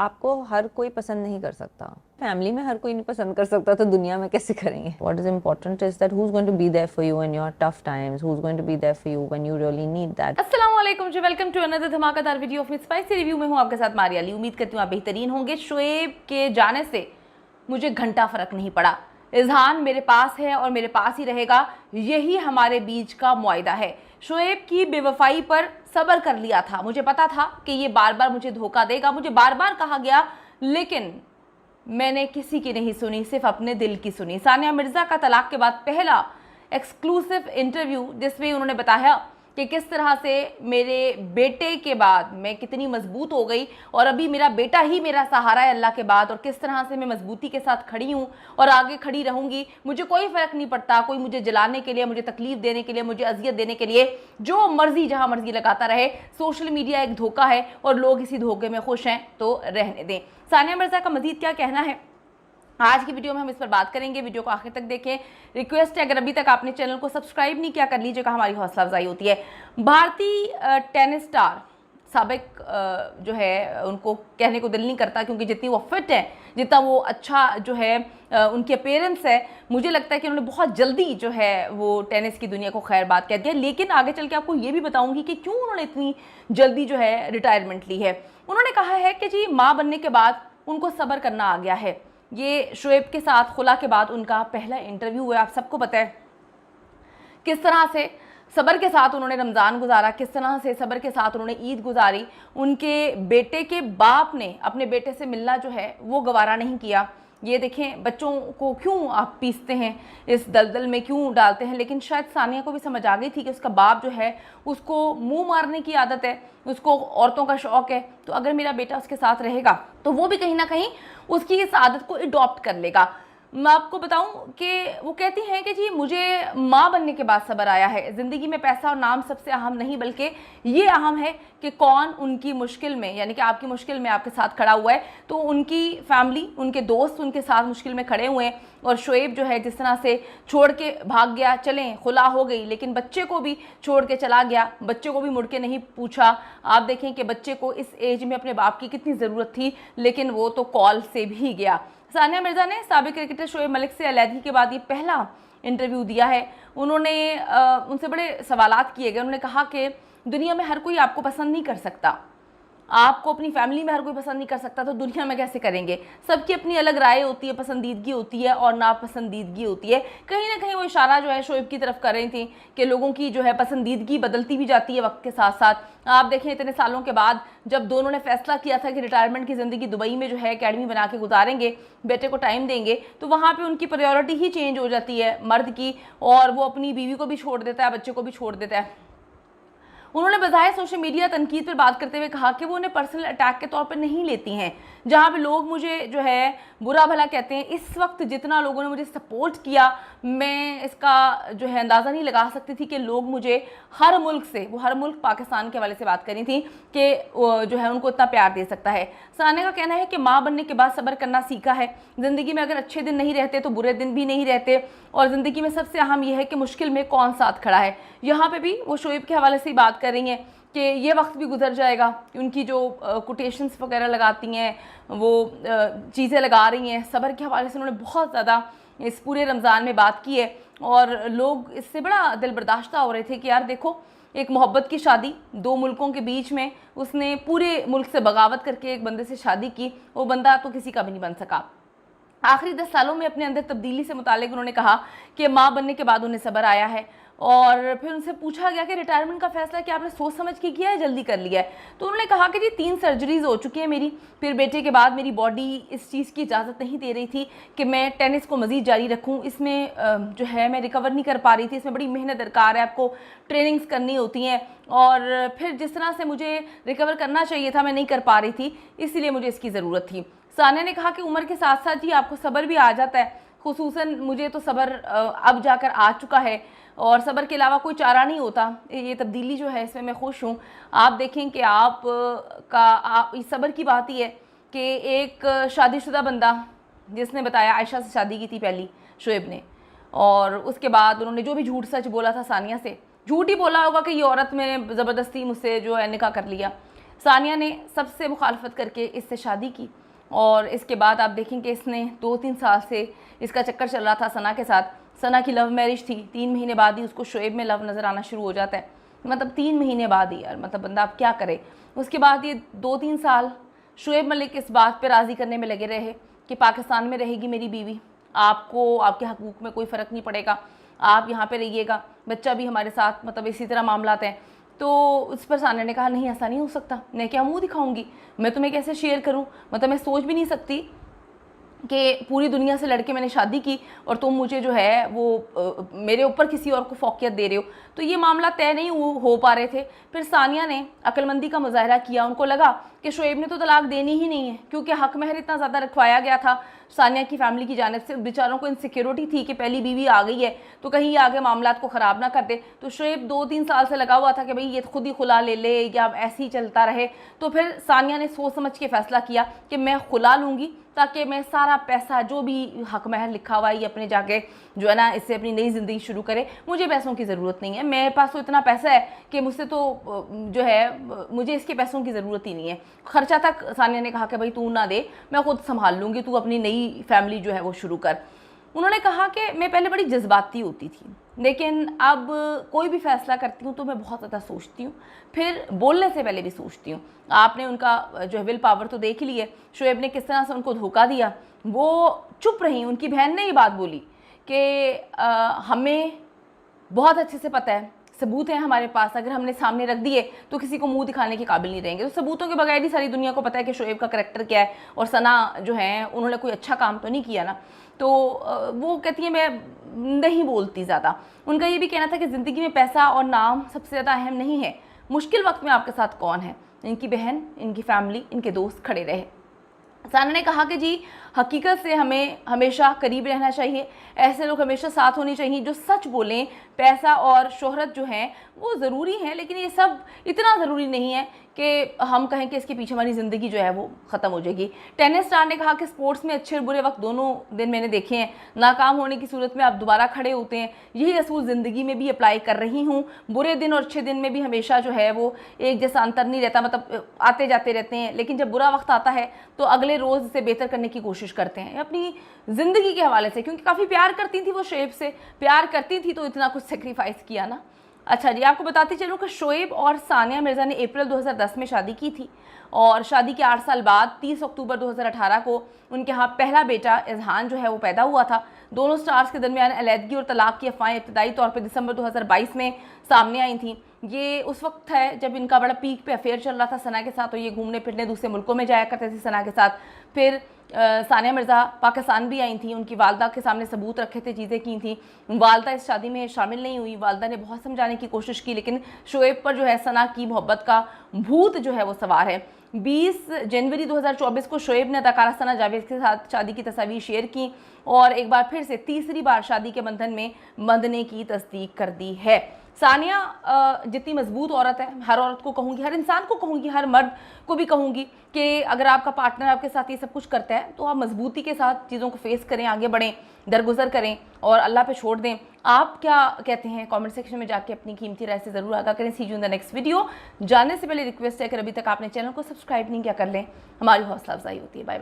आपको हर कोई पसंद नहीं कर सकता, फैमिली में हर कोई नहीं पसंद कर सकता, तो दुनिया में कैसे करेंगे? What is important is that who's going to be there for you in your tough times, who's going to be there for you when you really need that. अस्सलाम वालेकुम जी, वेलकम टू अनदर धमाकेदार video of spicy review में हूँ आपके साथ मारिया अली। उम्मीद करती हूँ आप बेहतरीन होंगे। शोएब के जाने से मुझे घंटा फर्क नहीं पड़ा। इज़हान मेरे पास है और मेरे पास ही रहेगा, यही हमारे बीच का मुआहदा है। शोएब की बेवफाई पर सब्र कर लिया था, मुझे पता था कि ये बार बार मुझे धोखा देगा, मुझे बार बार कहा गया, लेकिन मैंने किसी की नहीं सुनी, सिर्फ अपने दिल की सुनी। सानिया मिर्ज़ा का तलाक के बाद पहला एक्सक्लूसिव इंटरव्यू जिसमें उन्होंने बताया कि किस तरह से मेरे बेटे के बाद मैं कितनी मजबूत हो गई और अभी मेरा बेटा ही मेरा सहारा है अल्लाह के बाद, और किस तरह से मैं मजबूती के साथ खड़ी हूँ और आगे खड़ी रहूँगी। मुझे कोई फ़र्क नहीं पड़ता, कोई मुझे जलाने के लिए, मुझे तकलीफ देने के लिए, मुझे अजियत देने के लिए जो मर्जी जहाँ मर्जी लगाता रहे। सोशल मीडिया एक धोखा है और लोग इसी धोखे में खुश हैं, तो रहने दें। सानिया मिर्ज़ा का मज़ीद क्या कहना है, आज की वीडियो में हम इस पर बात करेंगे। वीडियो को आखिर तक देखें। रिक्वेस्ट है, अगर अभी तक आपने चैनल को सब्सक्राइब नहीं किया कर लीजिएगा, हमारी हौसला अफजाई होती है। भारतीय टेनिस स्टार साबिक जो है उनको कहने को दिल नहीं करता, क्योंकि जितनी वो फिट है, जितना वो अच्छा जो है उनकी अपीयरेंस है, मुझे लगता है कि उन्होंने बहुत जल्दी जो है वो टेनिस की दुनिया को खैर बात कह दिया। लेकिन आगे चल के आपको ये भी बताऊंगी कि क्यों उन्होंने इतनी जल्दी जो है रिटायरमेंट ली है। उन्होंने कहा है कि जी माँ बनने के बाद उनको सब्र करना आ गया है। ये शोएब के साथ खुला के बाद उनका पहला इंटरव्यू है। आप सबको पता है किस तरह से सब्र के साथ उन्होंने रमज़ान गुजारा, किस तरह से सब्र के साथ उन्होंने ईद गुजारी। उनके बेटे के बाप ने अपने बेटे से मिलना जो है वो गवारा नहीं किया। ये देखें, बच्चों को क्यों आप पीसते हैं, इस दलदल में क्यों डालते हैं। लेकिन शायद सानिया को भी समझ आ गई थी कि उसका बाप जो है उसको मुंह मारने की आदत है, उसको औरतों का शौक़ है, तो अगर मेरा बेटा उसके साथ रहेगा तो वो भी कहीं ना कहीं उसकी इस आदत को अडॉप्ट कर लेगा। मैं आपको बताऊं कि वो कहती हैं कि जी मुझे माँ बनने के बाद सब्र आया है। ज़िंदगी में पैसा और नाम सबसे अहम नहीं, बल्कि ये अहम है कि कौन उनकी मुश्किल में, यानी कि आपकी मुश्किल में आपके साथ खड़ा हुआ है। तो उनकी फैमिली, उनके दोस्त उनके साथ मुश्किल में खड़े हुए हैं। और शोएब जो है जिस तरह से छोड़ के भाग गया, चलें खुला हो गई, लेकिन बच्चे को भी छोड़ के चला गया, बच्चे को भी मुड़ के नहीं पूछा। आप देखें कि बच्चे को इस एज में अपने बाप की कितनी ज़रूरत थी, लेकिन वो तो कॉल से भी गया। सानिया मिर्ज़ा ने साबिक क्रिकेटर शोएब मलिक से अलहदगी के बाद ये पहला इंटरव्यू दिया है। उन्होंने उनसे बड़े सवालात किए गए। उन्होंने कहा कि दुनिया में हर कोई आपको पसंद नहीं कर सकता, आपको अपनी फैमिली में हर कोई पसंद नहीं कर सकता, तो दुनिया में कैसे करेंगे। सबकी अपनी अलग राय होती है, पसंदीदगी होती है और नापसंदीदगी होती है। कहीं ना कहीं वो इशारा जो है शोएब की तरफ कर रही थी कि लोगों की जो है पसंदीदगी बदलती भी जाती है वक्त के साथ साथ। आप देखें, इतने सालों के बाद जब दोनों ने फैसला किया था कि रिटायरमेंट की ज़िंदगी दुबई में जो है एकेडमी बना के गुजारेंगे, बेटे को टाइम देंगे, तो वहाँ पर उनकी प्रायोरिटी ही चेंज हो जाती है मर्द की, और वो अपनी बीवी को भी छोड़ देता है, बच्चे को भी छोड़ देता है। उन्होंने बजाय सोशल मीडिया तनकीद पर बात करते हुए कहा कि वो उन्हें पर्सनल अटैक के तौर पर नहीं लेती हैं। जहाँ पे लोग मुझे जो है बुरा भला कहते हैं, इस वक्त जितना लोगों ने मुझे सपोर्ट किया, मैं इसका जो है अंदाज़ा नहीं लगा सकती थी कि लोग मुझे हर मुल्क से, वो हर मुल्क पाकिस्तान के हवाले से बात करी थी कि जो है उनको इतना प्यार दे सकता है। सानिया का कहना है कि माँ बनने के बाद सब्र करना सीखा है। ज़िंदगी में अगर अच्छे दिन नहीं रहते तो बुरे दिन भी नहीं रहते, और ज़िंदगी में सबसे अहम यह है कि मुश्किल में कौन साथ खड़ा है। यहाँ पे भी वो शोएब के हवाले से ही बात कर रही हैं कि ये वक्त भी गुजर जाएगा। उनकी जो कोटेशंस वगैरह लगाती हैं, वो चीज़ें लगा रही हैं, सब्र के हवाले से उन्होंने बहुत ज़्यादा इस पूरे रमज़ान में बात की है। और लोग इससे बड़ा दिल बर्दाश्ता हो रहे थे कि यार देखो, एक मोहब्बत की शादी दो मुल्कों के बीच में, उसने पूरे मुल्क से बगावत करके एक बंदे से शादी की, वो बंदा तो किसी का भी नहीं बन सका। आखिरी 10 सालों में अपने अंदर तब्दीली से मुतालिक उन्होंने कहा कि माँ बनने के बाद उन्हें सब्र आया है। और फिर उनसे पूछा गया कि रिटायरमेंट का फैसला क्या आपने सोच समझ के किया है, जल्दी कर लिया है? तो उन्होंने कहा कि जी 3 सर्जरीज हो चुकी हैं मेरी, फिर बेटे के बाद मेरी बॉडी इस चीज़ की इजाज़त नहीं दे रही थी कि मैं टेनिस को मज़ीद जारी रखूँ। इसमें जो है मैं रिकवर नहीं कर पा रही थी, इसमें बड़ी मेहनत दरकार है, आपको ट्रेनिंग्स करनी होती हैं, और फिर जिस तरह से मुझे रिकवर करना चाहिए था मैं नहीं कर पा रही थी, इसलिए मुझे इसकी ज़रूरत थी। सानिया ने कहा कि उम्र के साथ साथ जी आपको सब्र भी आ जाता है, खुसूसन मुझे तो सब्र अब जाकर आ चुका है, और सब्र के अलावा कोई चारा नहीं होता। ये तब्दीली जो है इसमें मैं खुश हूँ। आप देखें कि आप इस सब्र की बात ही है कि एक शादीशुदा बंदा जिसने बताया आयशा से शादी की थी पहली शोएब ने, और उसके बाद उन्होंने जो भी झूठ सच बोला था सानिया से, झूठ ही बोला होगा कि ये औरत में ज़बरदस्ती मुझसे जो है निकाह कर लिया। सानिया ने सबसे मुखालफत करके इससे शादी की और इसके बाद आप देखेंगे इसने 2-3 साल से इसका चक्कर चल रहा था सना के साथ। सना की लव मैरिज थी, 3 महीने बाद ही उसको शोएब में लव नज़र आना शुरू हो जाता है। मतलब 3 महीने बाद ही यार, मतलब बंदा अब क्या करे। उसके बाद ये 2-3 साल शोएब मलिक इस बात पे राज़ी करने में लगे रहे कि पाकिस्तान में रहेगी मेरी बीवी, आपको आपके हकूक़ में कोई फ़र्क नहीं पड़ेगा, आप यहाँ पे रहिएगा, बच्चा भी हमारे साथ, मतलब इसी तरह मामलात हैं। तो उस पर सानिया ने कहा नहीं, ऐसा नहीं हो सकता, मैं क्या मुंह दिखाऊंगी, मैं तुम्हें कैसे शेयर करूं, मतलब मैं सोच भी नहीं सकती कि पूरी दुनिया से लड़के मैंने शादी की और तुम मुझे जो है वो मेरे ऊपर किसी और को फौकियत दे रहे हो। तो ये मामला तय नहीं हो पा रहे थे। फिर सानिया ने अक्लमंदी का मुजाहरा किया। उनको लगा कि शोएब ने तो तलाक देनी ही नहीं है, क्योंकि हक महर इतना ज़्यादा रखवाया गया था सानिया की फैमिली की जानिब से। बेचारों को इनसिक्योरिटी थी कि पहली बीवी आ गई है तो कहीं आगे मामलात को ख़राब ना कर दे। तो शोएब 2-3 साल से लगा हुआ था कि भाई ये खुद ही खुला ले ले या ऐसे ही चलता रहे। तो फिर सानिया ने सोच समझ के फैसला किया कि मैं खुला लूँगी ताकि मैं सारा पैसा जो भी हक महर लिखा हुआ है ये अपने जाके जो है ना इससे अपनी नई ज़िंदगी शुरू करे। मुझे पैसों की ज़रूरत नहीं है, मेरे पास तो इतना पैसा है कि मुझसे तो जो है मुझे इसके पैसों की ज़रूरत ही नहीं है। खर्चा तक सानिया ने कहा कि भाई तू ना दे, मैं खुद संभाल लूँगी, तू अपनी नई फैमिली जो है वो शुरू कर। उन्होंने कहा कि मैं पहले बड़ी जज्बाती होती थी, लेकिन अब कोई भी फैसला करती हूँ तो मैं बहुत ज़्यादा सोचती हूँ, फिर बोलने से पहले भी सोचती हूँ। आपने उनका जो है विल पावर तो देख ली है, शोएब ने किस तरह से उनको धोखा दिया। वो चुप रही, उनकी बहन ने ये बात बोली कि हमें बहुत अच्छे से पता है, सबूत हैं हमारे पास, अगर हमने सामने रख दिए तो किसी को मुंह दिखाने के काबिल नहीं रहेंगे। तो सबूतों के बगैर ही सारी दुनिया को पता है कि शोएब का करैक्टर क्या है और सना जो है उन्होंने कोई अच्छा काम तो नहीं किया ना। तो वो कहती है मैं नहीं बोलती ज़्यादा। उनका ये भी कहना था कि ज़िंदगी में पैसा और नाम सबसे ज़्यादा अहम नहीं है, मुश्किल वक्त में आपके साथ कौन है, इनकी बहन, इनकी फैमिली, इनके दोस्त खड़े रहे। साना ने कहा कि जी हकीकत से हमें हमेशा करीब रहना चाहिए, ऐसे लोग हमेशा साथ होने चाहिए जो सच बोलें। पैसा और शोहरत जो है वो ज़रूरी है, लेकिन ये सब इतना ज़रूरी नहीं है कि हम कहें कि इसके पीछे हमारी ज़िंदगी जो है वो ख़त्म हो जाएगी। टेनिस स्टार ने कहा कि स्पोर्ट्स में अच्छे और बुरे वक्त दोनों दिन मैंने देखे हैं, नाकाम होने की सूरत में आप दोबारा खड़े होते हैं, यही असूल ज़िंदगी में भी अप्लाई कर रही हूँ। बुरे दिन और अच्छे दिन में भी हमेशा जो है वो एक जैसा अंतर नहीं रहता, मतलब आते जाते रहते हैं, लेकिन जब बुरा वक्त आता है तो अगले रोज़ से बेहतर करने की कोशिश करते हैं अपनी ज़िंदगी के हवाले से, क्योंकि काफ़ी प्यार करती थी वो शोएब से, प्यार करती थी तो इतना कुछ सेक्रीफाइस किया ना। अच्छा जी, आपको बताती चलूँ कि शोएब और सानिया मिर्ज़ा ने अप्रैल 2010 में शादी की थी और शादी के 8 साल बाद 30 अक्टूबर 2018 को उनके यहाँ पहला बेटा इज़हान जो है वो पैदा हुआ था। दोनों स्टार्स के दरमियान अलहदगी और तलाक की अफवाहें इब्तदाई तौर पर दिसंबर 2022 में सामने आई थी। ये उस वक्त है जब इनका बड़ा पीक पे अफेयर चल रहा था सना के साथ, और ये घूमने फिरने दूसरे मुल्कों में जाया करते थे सना के साथ। फिर सानिया मिर्ज़ा पाकिस्तान भी आई थी, उनकी वालदा के सामने सबूत रखे थे, चीज़ें की थी। वालदा इस शादी में शामिल नहीं हुई, वालदा ने बहुत समझाने की कोशिश की, लेकिन शोएब पर जो है सना की मोहब्बत का भूत जो है वो सवार है। 20 जनवरी 2024 को शोएब ने अदाकारा सना जावेद के साथ शादी की तस्वीर शेयर की और एक बार फिर से तीसरी बार शादी के बंधन में बंधने की तस्दीक कर दी है। सानिया जितनी मजबूत औरत है, हर औरत को कहूँगी, हर इंसान को कहूँगी, हर मर्द को भी कहूँगी कि अगर आपका पार्टनर आपके साथ ये सब कुछ करता है तो आप मजबूती के साथ चीज़ों को फेस करें, आगे बढ़ें, दरगुजर करें और अल्लाह पे छोड़ दें। आप क्या कहते हैं कमेंट सेक्शन में जाके अपनी कीमती राय से ज़रूर आगाह करें। See you in the next video. जानने से पहले रिक्वेस्ट है कि अभी तक आपने चैनल को सब्सक्राइब नहीं किया कर लें, हमारी हौसला अफजाई होती है। बाय।